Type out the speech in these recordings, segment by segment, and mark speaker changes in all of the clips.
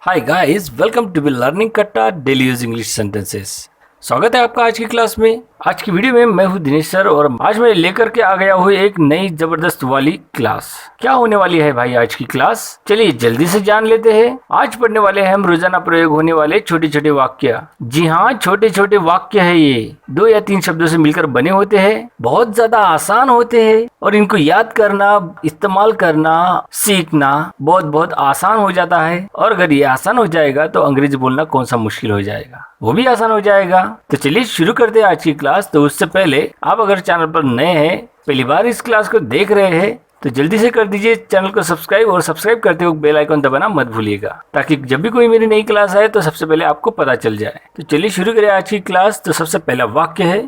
Speaker 1: Hi guys, welcome to B learning Katta daily use English sentences. स्वागत है आपका आज की क्लास में। आज की वीडियो में मैं हूं दिनेश सर और आज मैं लेकर के आ गया हूं एक नई जबरदस्त वाली क्लास। क्या होने वाली है भाई आज की क्लास? चलिए जल्दी से जान लेते हैं। आज पढ़ने वाले हैं हम रोजाना प्रयोग होने वाले छोटे छोटे वाक्य। जी हाँ, छोटे छोटे वाक्य है ये। 2 या 3 शब्दों से मिलकर बने होते हैं, बहुत ज्यादा आसान होते हैं और इनको याद करना, इस्तेमाल करना, सीखना बहुत बहुत आसान हो जाता है। और अगर ये आसान हो जाएगा तो अंग्रेजी बोलना कौन सा मुश्किल हो जाएगा, वो भी आसान हो जाएगा। तो चलिए शुरू करते हैं आज की क्लास। तो उससे पहले आप अगर चैनल पर नए हैं, पहली बार इस क्लास को देख रहे हैं, तो जल्दी से कर दीजिए चैनल को सब्सक्राइब और सब्सक्राइब करते हुए बेल आइकन दबाना मत भूलिएगा, ताकि जब भी कोई मेरी नई क्लास आए तो सबसे पहले आपको पता चल जाए। तो चलिए शुरू करें आज की क्लास। तो सबसे पहला वाक्य है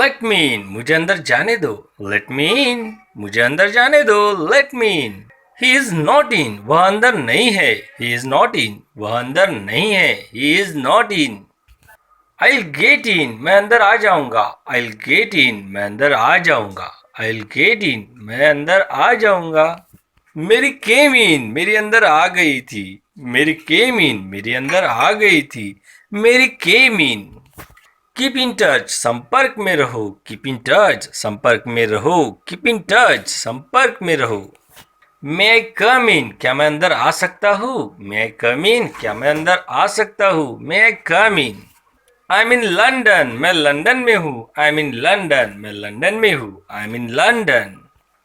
Speaker 1: लेट मी इन, मुझे अंदर जाने दो। लेट मी इन, मुझे अंदर जाने दो। Let me in. He is not in, वह अंदर नहीं है। ही इज नॉट इन, वह अंदर नहीं है। He is not in. I'll get in, मैं अंदर आ जाऊंगा। I'll get in, मैं अंदर आ जाऊंगा। I'll get in, मैं अंदर आ जाऊंगा। मेरी came in, मेरी अंदर आ गई थी। मेरी came in, मेरी अंदर आ गई थी। मेरी came in। Keep in touch, संपर्क में रहो। Keep in touch, संपर्क में रहो। Keep in touch, संपर्क में रहो। May I come in, क्या मैं अंदर आ सकता हूँ? May I come in, क्या मैं अंदर आ सकता हूँ? May I come in। I'm in London, मैं लंदन में हूँ। I'm in London, मैं लंदन में हूँ। I'm in London।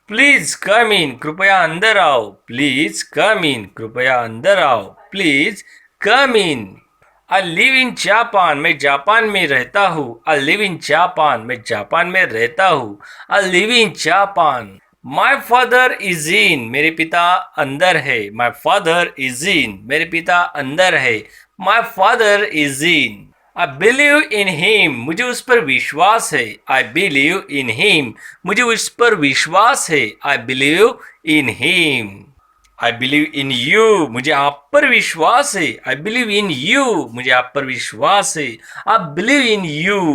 Speaker 1: Please come in, कृपया अंदर आओ। Please come in, कृपया अंदर आओ। Please come in। I live in Japan, मैं जापान में रहता हूँ। I live in Japan, मैं जापान में रहता हूँ। I live in Japan। My father is in, मेरे पिता अंदर है। My father is in, मेरे पिता अंदर है। My father is in। I believe in him, मुझे उस पर विश्वास है। I believe in him, मुझे उस पर विश्वास है। I believe in him। I believe in you, मुझे आप पर विश्वास है। I believe in you, मुझे आप पर विश्वास है। I believe in you।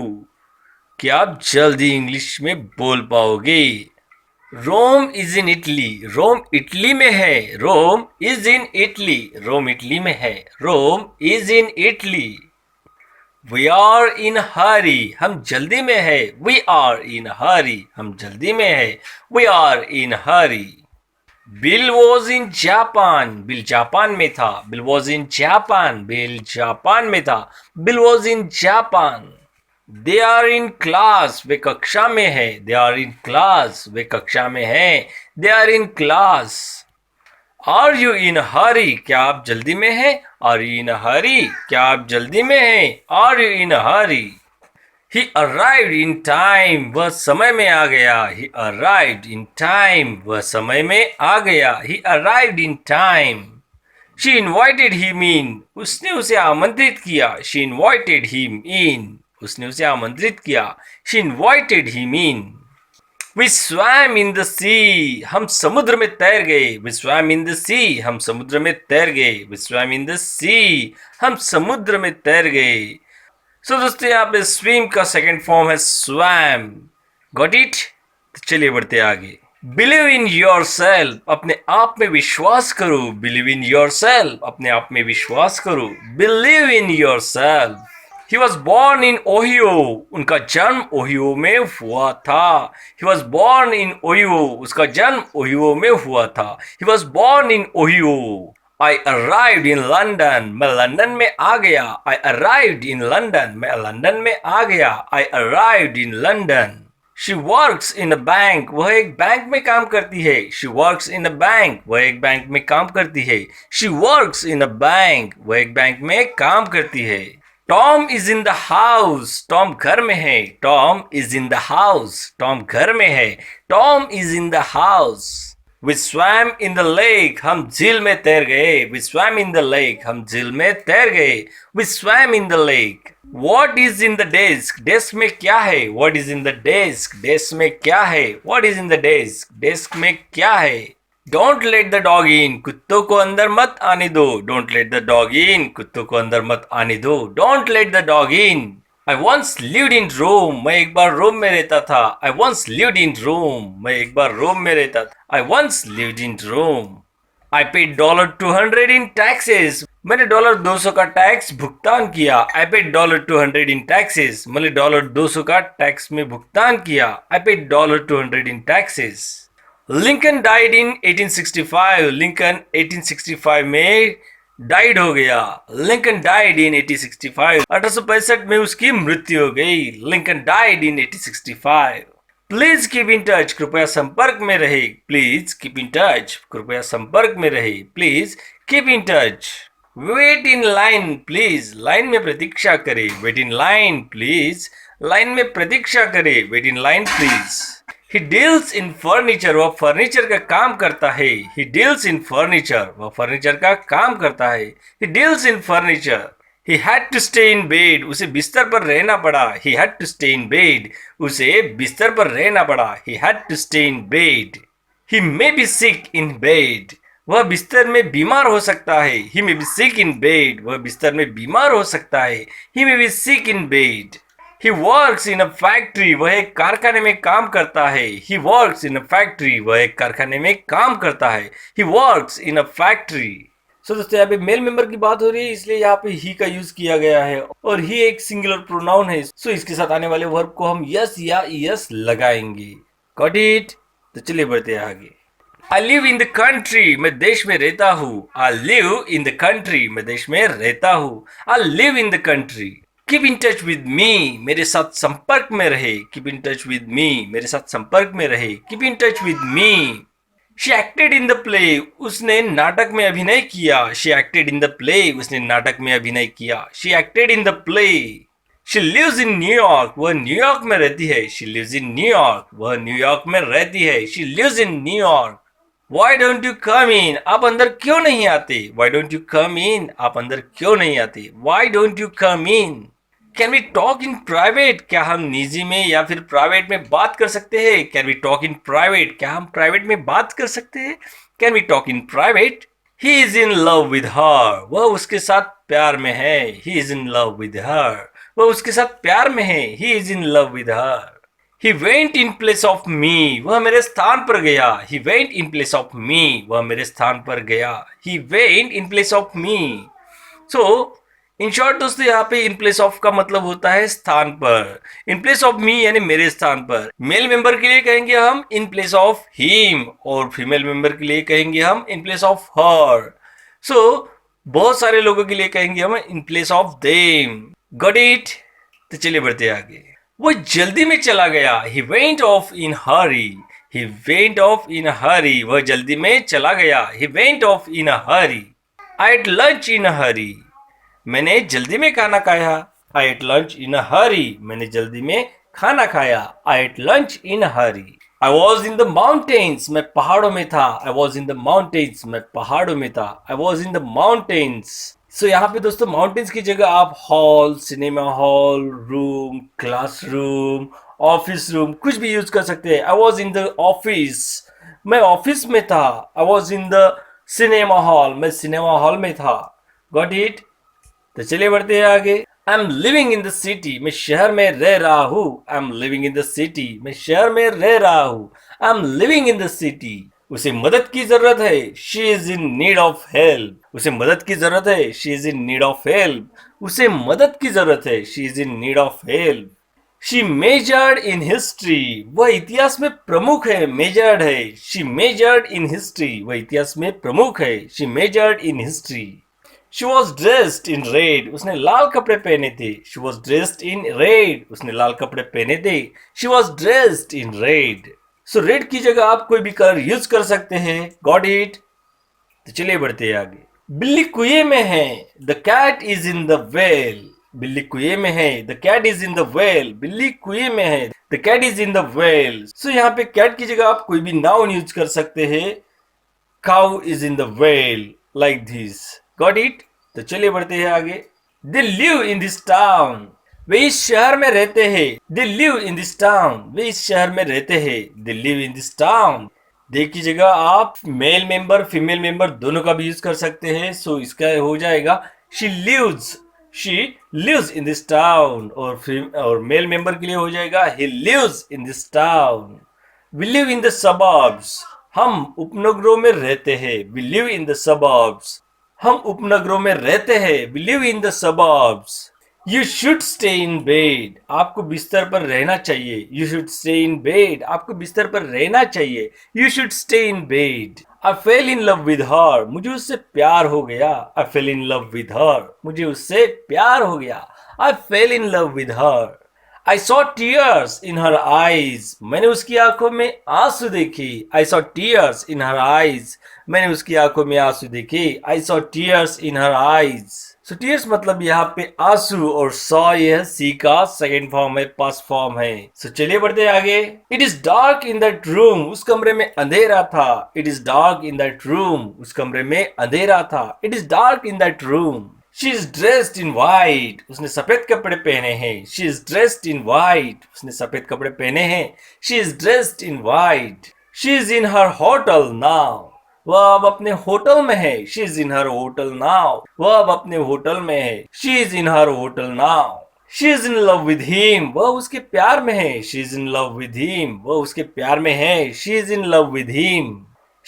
Speaker 1: क्या आप जल्दी इंग्लिश में बोल पाओगे? Rome is in Italy, Rome Italy में है। Rome is in Italy, Rome Italy में है। Rome is in Italy. We are in hurry, हम जल्दी में है। We are in hurry, हम जल्दी में है। We are in hurry। Bill was in Japan, bill Japan में था। Bill was in Japan, bill Japan में था। Bill was in Japan। They are in class, वे कक्षा में है। They are in class, वे कक्षा में है। They are in class। Are you in hurry, क्या आप जल्दी में हैं? Are you in hurry, क्या आप जल्दी में हैं? Are you in hurry। He arrived in time, वह समय में आ गया। He arrived in time, वह समय में आ गया। He arrived in time। She invited him in, उसने उसे आमंत्रित किया। She invited him in, उसने उसे आमंत्रित किया। She invited him in। We swam in the sea, हम समुद्र में तैर गए। We swam in the sea, हम समुद्र में तैर गए। We swam in the sea, हम समुद्र में तैर गए। सो दोस्तों, यहाँ पे swim का सेकेंड फॉर्म है swam। Got it? तो चलिए बढ़ते आगे। Believe in yourself, अपने आप में विश्वास करो। Believe in yourself, अपने आप में विश्वास करो। Believe in yourself। He was born in Ohio, उनका जन्म ओहियो में हुआ था। He was born in Ohio, उसका जन्म ओहियो में हुआ था। He was born in Ohio। I arrived in London, मैं लंदन में आ गया। I arrived in London, मैं लंदन में आ गया। I arrived in London। She works in a bank, वह एक बैंक में काम करती है। She works in a bank, वह एक बैंक में काम करती है। She works in a bank, वह एक बैंक में काम करती है। Tom is in the house, Tom घर में है। Tom is in the house, Tom घर में है। Tom is in the house. We swam in the lake, हम झील में तैर गए। We swam in the lake, हम झील में तैर गए। We swam in the lake। What is in the desk, desk में क्या है? What is in the desk, desk में क्या है? What is in the desk, desk में क्या है? Don't let the dog in, कुत्तों को अंदर मत आने दो। Don't let the dog in, कुत्तों को अंदर मत आने दो। Don't let the dog in। I once lived in Rome, मैं एक बार रोम में रहता था। I once lived in Rome, मैं एक बार रोम में रहता था। I once lived in Rome। I paid $200 in taxes, मैंने $200 का टैक्स भुगतान किया। आई पेड $200 इन टैक्सेस, मैंने $200 का टैक्स में भुगतान किया। I paid $200 in taxes. Lincoln died in 1865, Lincoln 1865 में डाइड हो गया। लिंकन डाइड इन 1865, 1865 में उसकी मृत्यु हो गई। Lincoln died in 1865। Please keep in touch, कृपया संपर्क में रहे। प्लीज कीप इन टच, कृपया संपर्क में रहे। Please keep in touch. Wait in line please, लाइन में प्रतीक्षा करे। वेट इन लाइन प्लीज, लाइन में प्रतीक्षा करे। Wait in line please. He deals in furniture, वह फर्नीचर का काम करता है। He deals in furniture, वह फर्नीचर का काम करता है। He deals in furniture. He had to stay in bed, उसे बिस्तर पर रहना पड़ा। He had to stay in bed, उसे बिस्तर पर रहना पड़ा। He had to stay in bed. He may be sick in bed, वह बिस्तर में बीमार हो सकता है। He may be sick in bed, वह बिस्तर में बीमार हो सकता है। He may be sick in bed. He works in a factory, वह एक कारखाने में काम करता है। He works in a factory, वह एक कारखाने में काम करता है। He works in a factory. So दोस्तों यहाँ पे मेल मेंबर की बात हो रही है, इसलिए यहाँ पे he का यूज किया गया है और he एक सिंगुलर प्रोनाउन है। सो इसके साथ आने वाले वर्ब को हम yes या yes लगाएंगे। Got it? तो चलिए बढ़ते हैं आगे। I live in the country, मैं देश में रहता हूँ। I live in the country, मैं देश में रहता हूँ। I live in the country. Keep in touch with me, मेरे साथ संपर्क में रहे। Keep in touch with me, मेरे साथ संपर्क में रहे। Keep in touch with me. She acted in the play, उसने नाटक में अभिनय किया। She acted in the play, उसने नाटक में अभिनय किया। She acted in the play. She lives in New York, वह न्यूयॉर्क में रहती है। She lives in New York, वह न्यूयॉर्क में रहती है। She lives in New York. Why don't you come in, आप अंदर क्यों नहीं आते? Why don't you come in, आप अंदर क्यों नहीं आते? Why don't you come in? Can we talk in private, क्या हम निजी में या फिर प्राइवेट में बात कर सकते हैं? Can we talk in private, क्या हम प्राइवेट में बात कर सकते हैं? Can we talk in private? He is in love with her, वह उसके साथ प्यार में है। He is in love with her, वह उसके साथ प्यार में है। He is in love with her. He went in place of me, वह मेरे स्थान पर गया। He went in place of me, वह मेरे स्थान पर गया। He went in place of me. So in short दोस्तों यहाँ पे इन प्लेस ऑफ का मतलब होता है स्थान पर। इन प्लेस ऑफ मी यानी मेरे स्थान पर। मेल मेंबर के लिए कहेंगे हम इन प्लेस ऑफ हिम और फीमेल मेंबर के लिए कहेंगे हम इन प्लेस ऑफ हर। सो बहुत सारे लोगों के लिए कहेंगे हम in place of them. Got it? तो चलिए बढ़ते आगे। वो जल्दी में चला गया। He went off in hurry, he went off in hurry, वह जल्दी में चला गया। He went off in hurry. I ate lunch in hurry, मैंने जल्दी में खाना खाया। I ate lunch in hurry, मैंने जल्दी में खाना खाया। I ate lunch in hurry. I was in the mountains, मैं पहाड़ों में था। I was in the mountains, मैं पहाड़ों में था। I was in the mountains. So यहाँ पे दोस्तों माउंटेन्स की जगह आप hall, cinema hall, room, classroom, office room कुछ भी यूज कर सकते हैं। I was in the office, मैं ऑफिस में था। I was in the cinema hall, मैं सिनेमा हॉल में था। Got it? तो चलिए बढ़ते हैं आगे। I am living in the city, मैं शहर में रह रहा हूँ। I am living in the city, मैं शहर में रह रहा हूँ। I am living in the city. उसे मदद की जरूरत है। She is in need of help, उसे मदद की जरूरत है। She is in need of help, उसे मदद की जरूरत है। She is in need of help. She measured in history, वह इतिहास में प्रमुख है। मेजर्ड है। शी मेजर्ड इन हिस्ट्री, वह इतिहास में प्रमुख है। She measured in history. She was dressed in red, उसने लाल कपड़े पहने थे। She was dressed in red, उसने लाल कपड़े पहने थे। She was dressed in red. So red की जगह आप कोई भी कलर यूज कर सकते हैं। Got it? तो चलिए बढ़ते हैं आगे। बिल्ली कुएं में है। The cat is in the well. बिल्ली कुएं में है। The cat is in the well. बिल्ली कुएं में है। The cat is in the well. So यहाँ पे cat की जगह आप कोई भी नाउन यूज कर सकते हैं। Cow is in the well, like this. Got it? तो चलिए बढ़ते हैं आगे। They live in this town, वे इस शहर में रहते हैं। They live in this town, वे इस शहर में रहते हैं। They live in this town. दे की जगह आप मेल मेंबर, फीमेल मेंबर दोनों का भी यूज कर सकते हैं। सो इसका हो जाएगा she lives in this town और मेल मेंबर के लिए हो जाएगा he lives in this town. We live in the suburbs, हम उपनगरों में रहते हैं, we live in the suburbs. हम उपनगरों में रहते हैं, we live in the suburbs. You should stay in bed, आपको बिस्तर पर रहना चाहिए। You should stay in bed, आपको बिस्तर पर रहना चाहिए। You should stay in bed. I fell in love with her, मुझे उससे प्यार हो गया। I fell in love with her, मुझे उससे प्यार हो गया। I fell in love with her. I saw tears in her eyes, मैंने उसकी आंखों में आंसू देखे। I saw tears in her eyes, मैंने उसकी आंखों में आंसू देखे। I saw tears in her eyes. So tears मतलब यहाँ पे आंसू, और सॉ यह सी का सेकेंड फॉर्म है, पास्ट फॉर्म है। सो चलिए बढ़ते हैं आगे। It is dark in that room, उस कमरे में अंधेरा था। It is dark in that room, उस कमरे में अंधेरा था। It is dark in that room. She is dressed in white, उसने सफेद कपड़े पहने हैं। She is dressed in white, उसने सफेद कपड़े पहने हैं। She is dressed in white. She is in her hotel now, वह अब अपने होटल में है। She is in her hotel now, वह अब अपने होटल में है। She is in her hotel now. She is in love with him, वह उसके प्यार में है। She is in love with him, वह उसके प्यार में है। She is in love with him.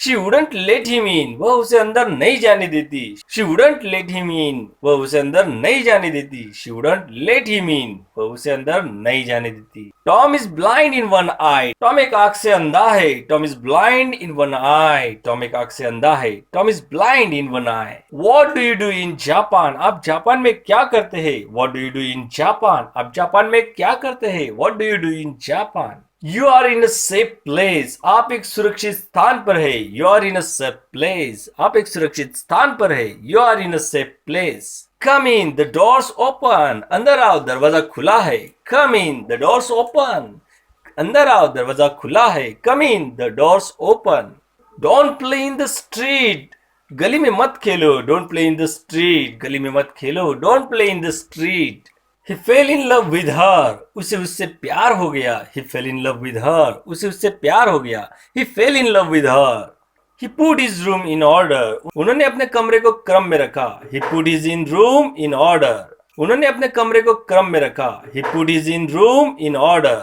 Speaker 1: She wouldn't let him in, वह उसे अंदर नहीं जाने देती। She wouldn't let him in, वह उसे अंदर नहीं जाने देती। She wouldn't let him in, वह उसे अंदर नहीं जाने देती। Tom is blind in one eye, Tom एक आंख से अंधा है। Tom is blind in one eye, Tom एक आंख से अंधा है। Tom is blind in one eye. What do you do in Japan, आप जापान में क्या करते हैं? What do you do in Japan, आप जापान में क्या करते हैं? What do you do in Japan? You are in a safe place, आप एक सुरक्षित स्थान पर है। You are in a safe place, आप एक सुरक्षित स्थान पर है। You are in a safe place. Come in, the doors open, अंदर आओ दरवाजा खुला है। Come in, the doors open, अंदर आओ दरवाजा खुला है। Come in, the doors open. Don't play in the street, गली में मत खेलो। Don't play in the street, गली में मत खेलो। Don't play in the street. He fell in love with her, उसे उससे प्यार हो गया। He fell in love with her, उसे उससे प्यार हो गया। He fell in love with her. He put his room in order, उन्होंने अपने कमरे को क्रम में रखा। He put his in room in order, उन्होंने अपने कमरे को क्रम में रखा। He put his in room in order.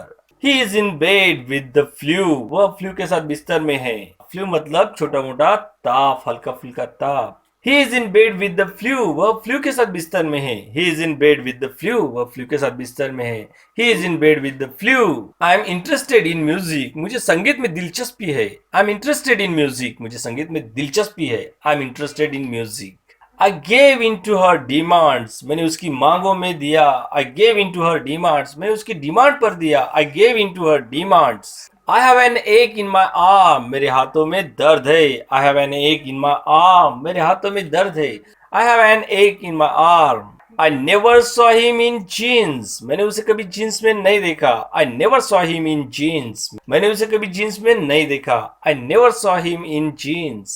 Speaker 1: He is in bed with the flu, वह फ्लू के साथ बिस्तर में है। फ्लू मतलब छोटा मोटा ताप, हल्का फुल्का ताप। He is in bed with the flu, वह फ्लू के साथ बिस्तर में है। He is in bed with the flu, वह फ्लू के साथ बिस्तर में है। He is in bed with the flu. I am interested in music, मुझे संगीत में दिलचस्पी है। I am interested in music, मुझे संगीत में दिलचस्पी है। I am interested in music. I gave in to her demands, मैंने उसकी मांगों में दिया। I gave in to her demands, मैंने उसकी डिमांड पर दिया। I gave in to her demands. I have an ache in my arm, मेरे हाथों में दर्द है। I have an ache in my arm, मेरे हाथों में दर्द है। I have an ache in my arm. I never saw him in jeans, मैंने उसे कभी जीन्स में नहीं देखा। I never saw him in jeans, मैंने उसे कभी जीन्स में नहीं देखा। I never saw him in jeans.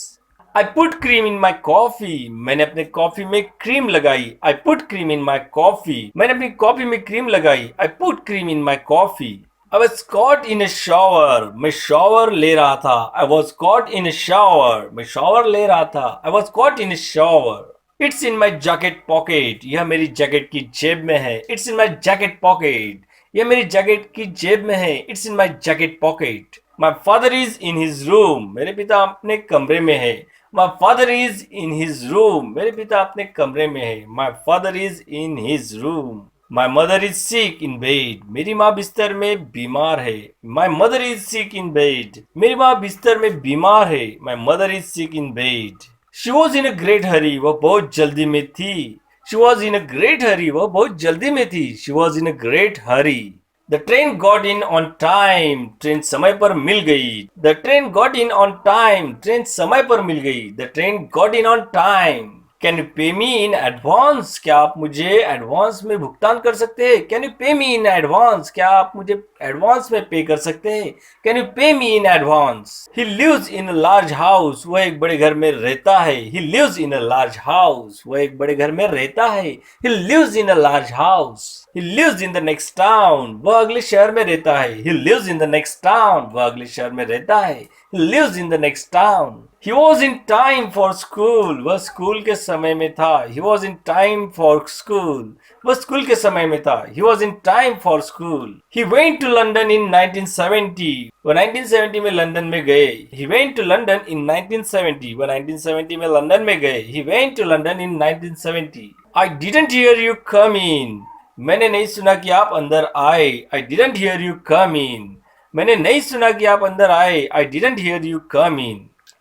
Speaker 1: I put cream in my coffee, मैंने अपने कॉफी में क्रीम लगाई। I put cream in my coffee, मैंने अपनी कॉफी में क्रीम लगाई। I put cream in my coffee. I was caught in a shower, मैं shower ले रहा था। I was caught in a shower, मैं शॉवर ले रहा था। I was caught in a shower. It's in my jacket pocket, यह मेरी जैकेट की जेब में है। It's in my jacket pocket, यह मेरी जैकेट की जेब में है। It's in my jacket pocket. My father is in his room, मेरे पिता अपने कमरे में है। My father is in his room, मेरे पिता अपने कमरे में है। My father is in his room. My mother is sick in bed, मेरी माँ बिस्तर में बीमार है। My mother is sick in bed, मेरी माँ बिस्तर में बीमार है। My mother is sick in bed. She was in a great hurry, वह बहुत जल्दी में थी। She was in a great hurry, वह बहुत जल्दी में थी। She was in a great hurry. The train got in on time, train समय पर मिल गई। The train got in on time, train समय पर मिल गई। The train got in on time. Can you pay me in advance, क्या आप मुझे advance में भुगतान कर सकते हैं? Can you pay me in advance, क्या आप मुझे एडवांस में पे कर सकते हैं? Can you pay me in advance? He lives in a large house, वह एक बड़े घर में रहता है। He lives in a large house, वह एक बड़े घर में रहता है। He lives in a large house. He lives in the next town, वह अगले शहर में रहता है। He lives in the next town, वह अगले शहर में रहता है। He lives in the next town. He was in time for school. वह स्कूल के समय में था. He was in time for school. वह स्कूल के समय में था. He was in time for school. He went to London in 1970. वह 1970 में लंदन में गए. He went to London in 1970. वह 1970 में लंदन में गए. He went to London in 1970. I didn't hear you come in. मैंने नहीं सुना कि आप अंदर आए. I didn't hear you come in. मैंने नहीं सुना कि आप अंदर आए. I didn't hear you come in.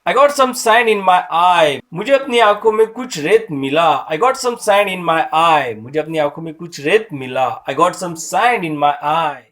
Speaker 1: I got some sand in my eye. मुझे अपनी आंखों में कुछ रेत मिला. I got some sand in my eye. मुझे अपनी आंखों में कुछ रेत मिला. I got some sand in my eye.